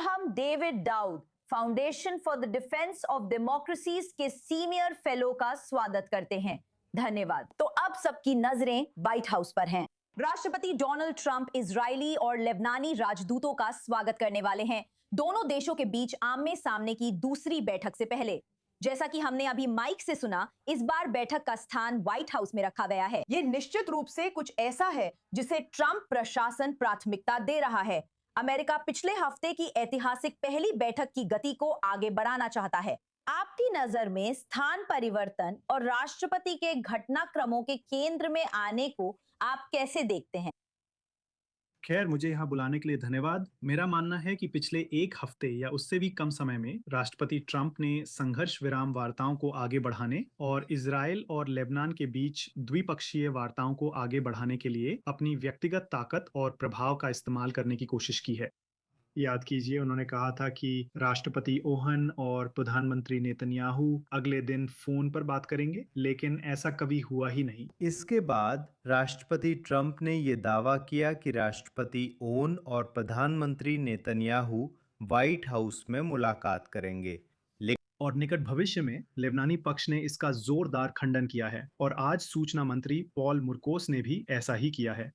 हम डेविड दाऊद foundation for the defense of democracies के सीनियर फेलो का स्वागत करते हैं। धन्यवाद। तो अब सबकी नजरें व्हाइट हाउस पर हैं। राष्ट्रपति डोनाल्ड ट्रंप इजरायली और लेबनानी राजदूतों का स्वागत करने वाले हैं, दोनों देशों के बीच आमने सामने की दूसरी बैठक से पहले। जैसा कि हमने अभी माइक से सुना, इस बार बैठक का स्थान व्हाइट हाउस में रखा गया है। यह निश्चित रूप से कुछ ऐसा है जिसे ट्रंप प्रशासन प्राथमिकता दे रहा है। अमेरिका पिछले हफ्ते की ऐतिहासिक पहली बैठक की गति को आगे बढ़ाना चाहता है। आपकी नजर में स्थान परिवर्तन और राष्ट्रपति के घटनाक्रमों के केंद्र में आने को आप कैसे देखते हैं? खैर, मुझे यहाँ बुलाने के लिए धन्यवाद। मेरा मानना है कि पिछले एक हफ्ते या उससे भी कम समय में राष्ट्रपति ट्रंप ने संघर्ष विराम वार्ताओं को आगे बढ़ाने और इजराइल और लेबनान के बीच द्विपक्षीय वार्ताओं को आगे बढ़ाने के लिए अपनी व्यक्तिगत ताकत और प्रभाव का इस्तेमाल करने की कोशिश की है। याद कीजिए, उन्होंने कहा था कि राष्ट्रपति ओहन और प्रधानमंत्री नेतन्याहू अगले दिन फोन पर बात करेंगे, लेकिन ऐसा कभी हुआ ही नहीं। इसके बाद राष्ट्रपति ट्रंप ने ये दावा किया कि राष्ट्रपति ओन और प्रधानमंत्री नेतन्याहू व्हाइट हाउस में मुलाकात करेंगे। और निकट भविष्य में लेबनानी पक्ष ने इसका जोरदार खंडन किया है और आज सूचना मंत्री पॉल मुर्कोस ने भी ऐसा ही किया है।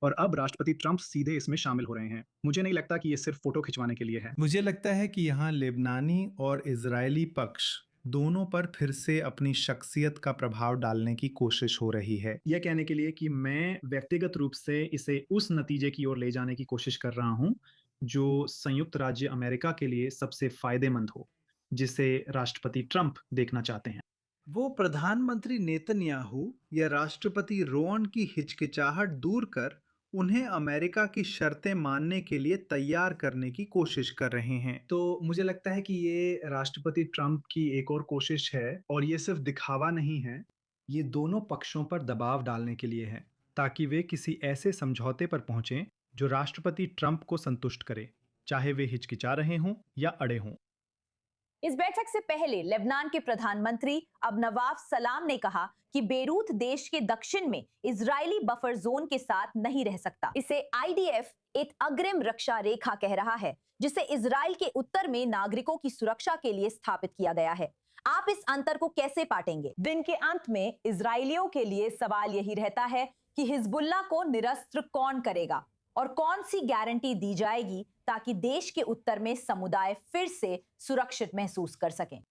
और अब राष्ट्रपति ट्रंप सीधे इसमें शामिल हो रहे हैं। मुझे नहीं लगता कि ये सिर्फ फोटो खिंचवाने के लिए है। मुझे लगता है कि यहाँ लेबनानी और इजरायली पक्ष दोनों पर फिर से अपनी शख्सियत का प्रभाव डालने की कोशिश हो रही है। यह कहने के लिए कि मैं व्यक्तिगत रूप से इसे उस नतीजे की ओर ले जाने की कोशिश कर रहा हूं जो संयुक्त राज्य अमेरिका के लिए सबसे फायदेमंद हो, जिसे राष्ट्रपति ट्रंप देखना चाहते हैं। वो प्रधानमंत्री नेतन्याहू या राष्ट्रपति रोन की हिचकिचाहट दूर कर उन्हें अमेरिका की शर्तें मानने के लिए तैयार करने की कोशिश कर रहे हैं। तो मुझे लगता है कि ये राष्ट्रपति ट्रंप की एक और कोशिश है और ये सिर्फ दिखावा नहीं है, ये दोनों पक्षों पर दबाव डालने के लिए है ताकि वे किसी ऐसे समझौते पर पहुंचें जो राष्ट्रपति ट्रंप को संतुष्ट करे, चाहे वे हिचकिचा रहे हों या अड़े हों। इस बैठक से पहले लेबनान के प्रधानमंत्री अब नवाफ सलाम ने कहा कि बेरूत देश के दक्षिण में इजरायली बफर जोन के साथ नहीं रह सकता। इसे आईडीएफ एक अग्रिम रक्षा रेखा कह रहा है, जिसे इजराइल के उत्तर में नागरिकों की सुरक्षा के लिए स्थापित किया गया है। आप इस अंतर को कैसे पाटेंगे? दिन के अंत में इजरायलियों के लिए सवाल यही रहता है कि हिजबुल्ला को निरस्त्र कौन करेगा और कौन सी गारंटी दी जाएगी ताकि देश के उत्तर में समुदाय फिर से सुरक्षित महसूस कर सकें।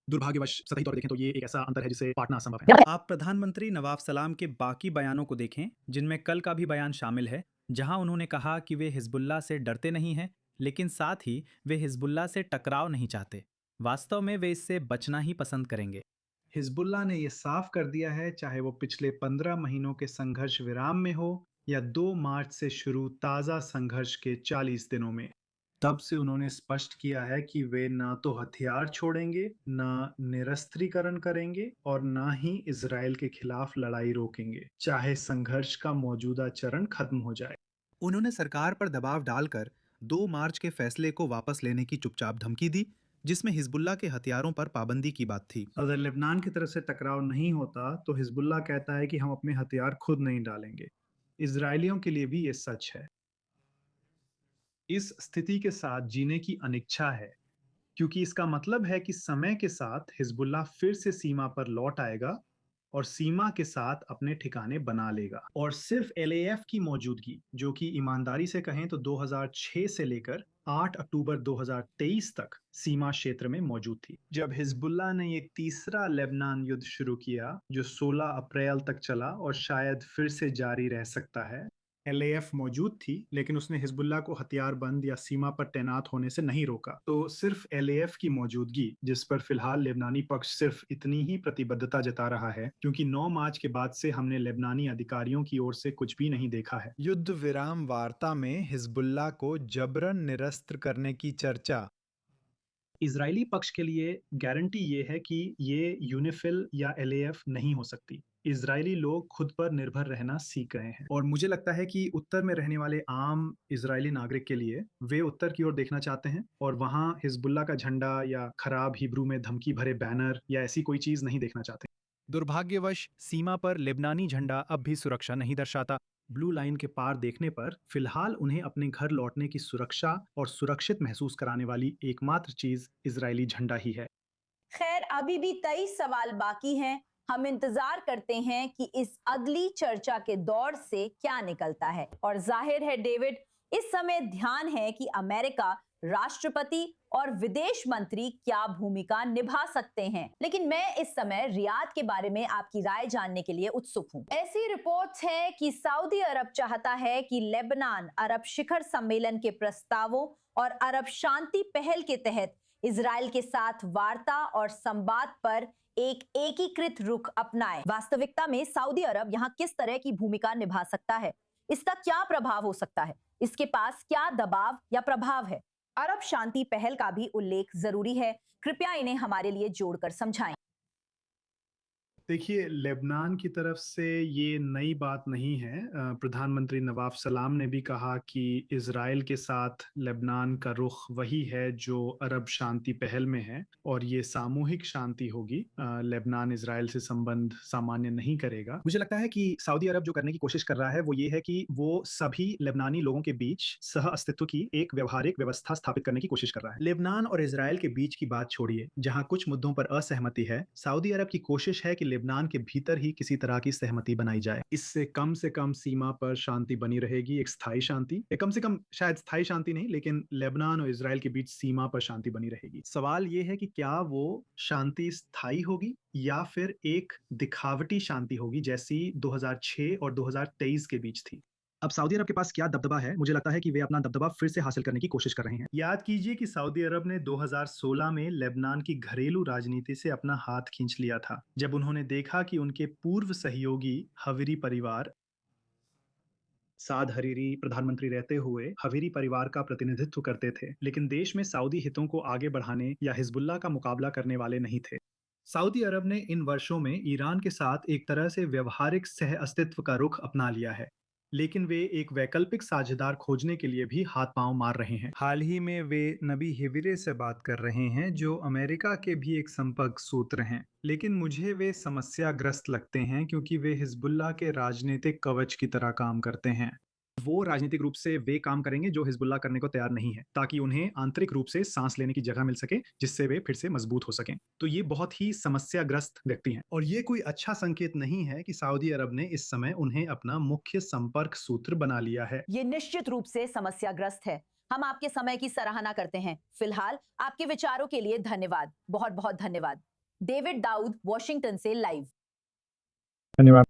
दुर्भाग्यवश सतही तौर पर देखें तो ये एक ऐसा अंतर है जिसे पाटना असंभव है। आप प्रधानमंत्री नवाफ सलाम के बाकी बयानों को देखें, जिनमें कल का भी बयान शामिल है, जहां उन्होंने कहा कि वे हिजबुल्लाह से डरते नहीं हैं, लेकिन साथ ही वे हिजबुल्लाह से टकराव नहीं चाहते। वास्तव में वे इससे बचना ही पसंद करेंगे। हिजबुल्लाह ने यह साफ कर दिया है, चाहे वो पिछले 15 महीनों के संघर्ष विराम में हो या 2 मार्च से शुरू ताज़ा संघर्ष के 40 दिनों में, तब से उन्होंने स्पष्ट किया है कि वे ना तो हथियार छोड़ेंगे, ना निरस्त्रीकरण करेंगे और ना ही इजराइल के खिलाफ लड़ाई रोकेंगे, चाहे संघर्ष का मौजूदा चरण खत्म हो जाए। उन्होंने सरकार पर दबाव डालकर 2 मार्च के फैसले को वापस लेने की चुपचाप धमकी दी, जिसमें हिजबुल्लाह के हथियारों पर पाबंदी की बात थी। अगर लेबनान की तरफ से टकराव नहीं होता तो हिजबुल्लाह कहता है कि हम अपने हथियार खुद नहीं डालेंगे। इजरायलियों के लिए भी ये सच है। इस स्थिति के साथ जीने की अनिच्छा है, क्योंकि इसका मतलब है कि समय के साथ हिजबुल्लाह फिर से सीमा पर लौट आएगा और सीमा के साथ अपने ठिकाने बना लेगा। और सिर्फ एलएएफ की मौजूदगी, जो कि ईमानदारी से कहें तो 2006 से लेकर 8 अक्टूबर 2023 तक सीमा क्षेत्र में मौजूद थी। जब हिजबुल्लाह ने ये तीसरा लेबनान युद्ध शुरू किया, जो 16 अप्रैल तक चला और शायद फिर से जारी रह सकता है, एलएएफ मौजूद थी, लेकिन उसने हिजबुल्लाह को हथियारबंद या सीमा पर तैनात होने से नहीं रोका। तो सिर्फ एलएएफ की मौजूदगी, जिस पर फिलहाल लेबनानी पक्ष सिर्फ इतनी ही प्रतिबद्धता जता रहा है, क्योंकि 9 मार्च के बाद से हमने लेबनानी अधिकारियों की ओर से कुछ भी नहीं देखा है। युद्ध विराम वार्ता में हिजबुल्लाह को जबरन निरस्त्र करने की चर्चा। इजरायली पक्ष के लिए गारंटी ये है कि ये यूनिफिल या एलएएफ नहीं हो सकती। इजरायली लोग खुद पर निर्भर रहना सीख गए हैं और मुझे लगता है कि उत्तर में रहने वाले आम इजरायली नागरिक के लिए वे उत्तर की ओर देखना चाहते हैं और वहां हिजबुल्लाह का झंडा या खराब हिब्रू में धमकी भरे बैनर या ऐसी कोई चीज नहीं देखना चाहते। दुर्भाग्यवश सीमा पर लेबनानी झंडा अब भी सुरक्षा नहीं दर्शाता। ब्लू लाइन के पार देखने पर फिलहाल उन्हें अपने घर लौटने की सुरक्षा और सुरक्षित महसूस कराने वाली एकमात्र चीज इजरायली झंडा ही है। खैर, अभी भी 23 सवाल बाकी हैं। हम इंतजार करते हैं कि इस अगली चर्चा के दौर से क्या निकलता है। और जाहिर है डेविड, इस समय ध्यान है कि अमेरिका राष्ट्रपति और विदेश मंत्री क्या भूमिका निभा सकते हैं। लेकिन मैं इस समय रियाद के बारे में आपकी राय जानने के लिए उत्सुक हूं। ऐसी रिपोर्ट्स हैं कि सऊदी अरब चाहता है कि लेबनान अरब शिखर सम्मेलन के प्रस्तावों और अरब शांति पहल के तहत इजराइल के साथ वार्ता और संवाद पर एक एकीकृत रुख अपनाए। वास्तविकता में सऊदी अरब यहां किस तरह की भूमिका निभा सकता है? इसका क्या प्रभाव हो सकता है? इसके पास क्या दबाव या प्रभाव है? अरब शांति पहल का भी उल्लेख जरूरी है। कृपया इन्हें हमारे लिए जोड़कर समझाएं। देखिए, लेबनान की तरफ से ये नई बात नहीं है। प्रधानमंत्री नवाफ सलाम ने भी कहा कि इजराइल के साथ लेबनान का रुख वही है जो अरब शांति पहल में है और ये सामूहिक शांति होगी। लेबनान इजराइल से संबंध सामान्य नहीं करेगा। मुझे लगता है कि सऊदी अरब जो करने की कोशिश कर रहा है वो ये है कि वो सभी लेबनानी लोगों के बीच सह अस्तित्व की एक व्यवहारिक व्यवस्था स्थापित करने की कोशिश कर रहा है। लेबनान और इजराइल के बीच की बात छोड़िए, जहां कुछ मुद्दों पर असहमति है, सऊदी अरब की कोशिश है कि लेबनान के भीतर ही किसी तरह की सहमति बनाई जाए। इससे कम से कम सीमा पर शांति बनी रहेगी, एक स्थायी शांति, या कम से कम शायद स्थायी शांति नहीं, लेकिन लेबनान और इजराइल के बीच सीमा पर शांति बनी रहेगी। सवाल यह है कि क्या वो शांति स्थायी होगी या फिर एक दिखावटी शांति होगी जैसी 2006 और 2023 के बीच थी। अब सऊदी अरब के पास क्या दबदबा है? मुझे लगता है कि वे अपना दबदबा फिर से हासिल करने की कोशिश कर रहे हैं। याद कीजिए कि सऊदी अरब ने 2016 में लेबनान की घरेलू राजनीति से अपना हाथ खींच लिया था, जब उन्होंने देखा कि उनके पूर्व सहयोगी हवीरी परिवार, साद हरीरी प्रधानमंत्री रहते हुए हवीरी परिवार का प्रतिनिधित्व करते थे, लेकिन देश में सऊदी हितों को आगे बढ़ाने या हिजबुल्लाह का मुकाबला करने वाले नहीं थे। सऊदी अरब ने इन वर्षों में ईरान के साथ एक तरह से व्यवहारिक सह अस्तित्व का रुख अपना लिया है, लेकिन वे एक वैकल्पिक साझेदार खोजने के लिए भी हाथ पांव मार रहे हैं। हाल ही में वे नबी हिविरे से बात कर रहे हैं, जो अमेरिका के भी एक संपर्क सूत्र हैं, लेकिन मुझे वे समस्याग्रस्त लगते हैं क्योंकि वे हिजबुल्लाह के राजनीतिक कवच की तरह काम करते हैं। वो राजनीतिक रूप से वे काम करेंगे जो हिजबुल्लाह करने को तैयार नहीं है, ताकि उन्हें आंतरिक रूप से सांस लेने की जगह मिल सके, जिससे वे फिर से मजबूत हो सकें। तो ये बहुत ही समस्याग्रस्त व्यक्ति हैं और ये कोई अच्छा संकेत नहीं है कि सऊदी अरब ने इस समय उन्हें अपना मुख्य संपर्क सूत्र बना लिया है। ये निश्चित रूप से समस्याग्रस्त है। हम आपके समय की सराहना करते हैं। फिलहाल आपके विचारों के लिए धन्यवाद, बहुत बहुत धन्यवाद। डेविड दाऊद, वॉशिंगटन से लाइव। धन्यवाद।